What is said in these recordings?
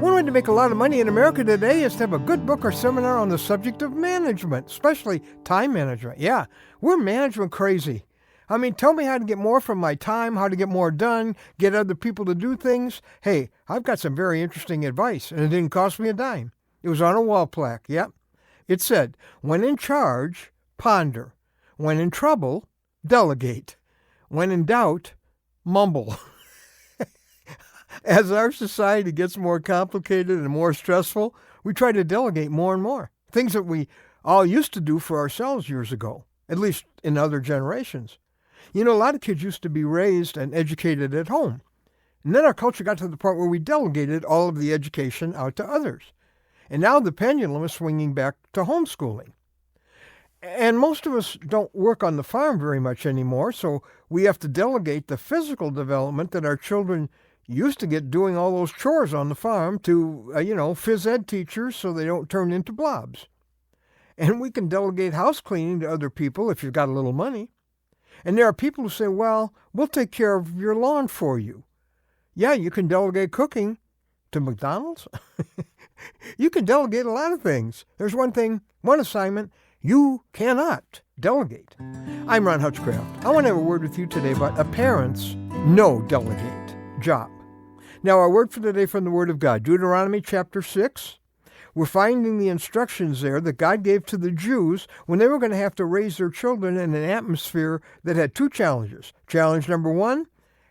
One way to make a lot of money in America today is to have a good book or seminar on the subject of management, especially time management. Yeah, we're management crazy. I mean, tell me how to get more from my time, how to get more done, get other people to do things. Hey, I've got some very interesting advice, and it didn't cost me a dime. It was on a wall plaque, yep. It said, when in charge, ponder. When in trouble, delegate. When in doubt, mumble. As our society gets more complicated and more stressful, we try to delegate more and more. Things that we all used to do for ourselves years ago, at least in other generations. You know, a lot of kids used to be raised and educated at home. And then our culture got to the point where we delegated all of the education out to others. And now the pendulum is swinging back to homeschooling. And most of us don't work on the farm very much anymore, so we have to delegate the physical development that our children used to get doing all those chores on the farm to, phys ed teachers so they don't turn into blobs. And we can delegate house cleaning to other people if you've got a little money. And there are people who say, well, we'll take care of your lawn for you. Yeah, you can delegate cooking to McDonald's. You can delegate a lot of things. There's one assignment you cannot delegate. I'm Ron Hutchcraft. I want to have a word with you today about a parent's no delegate job. Now, our word for today from the Word of God, Deuteronomy chapter 6. We're finding the instructions there that God gave to the Jews when they were going to have to raise their children in an atmosphere that had two challenges. Challenge number one,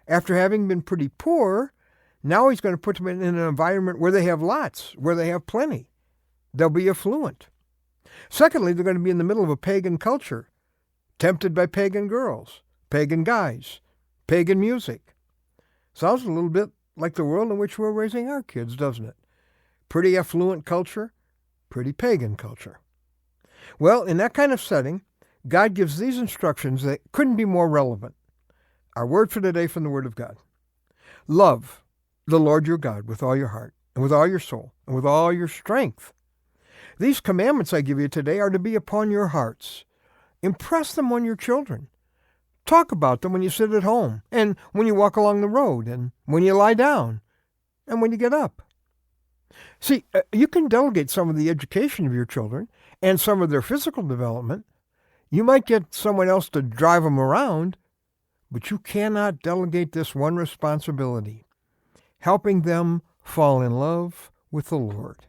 after having been pretty poor, now he's going to put them in an environment where they have lots, where they have plenty. They'll be affluent. Secondly, they're going to be in the middle of a pagan culture, tempted by pagan girls, pagan guys, pagan music. Sounds a little bit like the world in which we're raising our kids, doesn't it? Pretty affluent culture, pretty pagan culture. Well, in that kind of setting, God gives these instructions that couldn't be more relevant. Our word for today from the Word of God. Love the Lord your God with all your heart, and with all your soul, and with all your strength. These commandments I give you today are to be upon your hearts. Impress them on your children. Talk about them when you sit at home, and when you walk along the road, and when you lie down, and when you get up. See, you can delegate some of the education of your children and some of their physical development. You might get someone else to drive them around, but you cannot delegate this one responsibility, helping them fall in love with the Lord.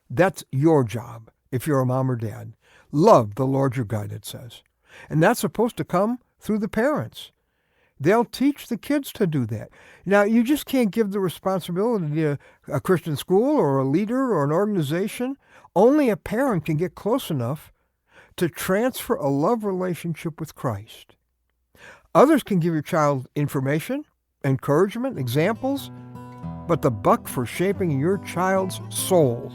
That's your job if you're a mom or dad. Love the Lord your God, it says. And that's supposed to come through the parents. They'll teach the kids to do that. Now, you just can't give the responsibility to a Christian school or a leader or an organization. Only a parent can get close enough to transfer a love relationship with Christ. Others can give your child information, encouragement, examples, but the buck for shaping your child's soul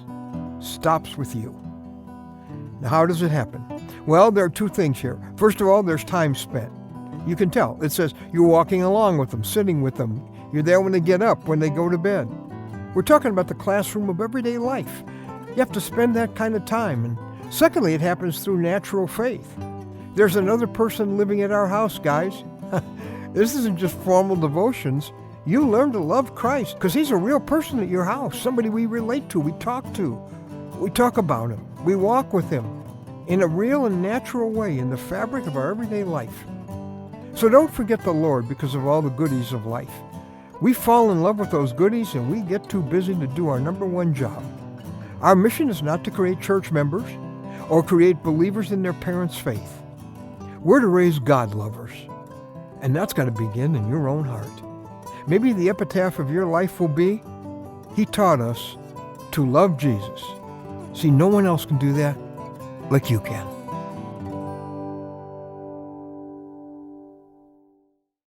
stops with you. Now, how does it happen? Well, there are two things here. First of all, there's time spent. You can tell. It says you're walking along with them, sitting with them. You're there when they get up, when they go to bed. We're talking about the classroom of everyday life. You have to spend that kind of time. And secondly, it happens through natural faith. There's another person living at our house, guys. This isn't just formal devotions. You learn to love Christ because he's a real person at your house, somebody we relate to, we talk to. We talk about him. We walk with him in a real and natural way in the fabric of our everyday life. So don't forget the Lord because of all the goodies of life. We fall in love with those goodies and we get too busy to do our number one job. Our mission is not to create church members or create believers in their parents' faith. We're to raise God lovers. And that's got to begin in your own heart. Maybe the epitaph of your life will be, he taught us to love Jesus. See, no one else can do that like you can.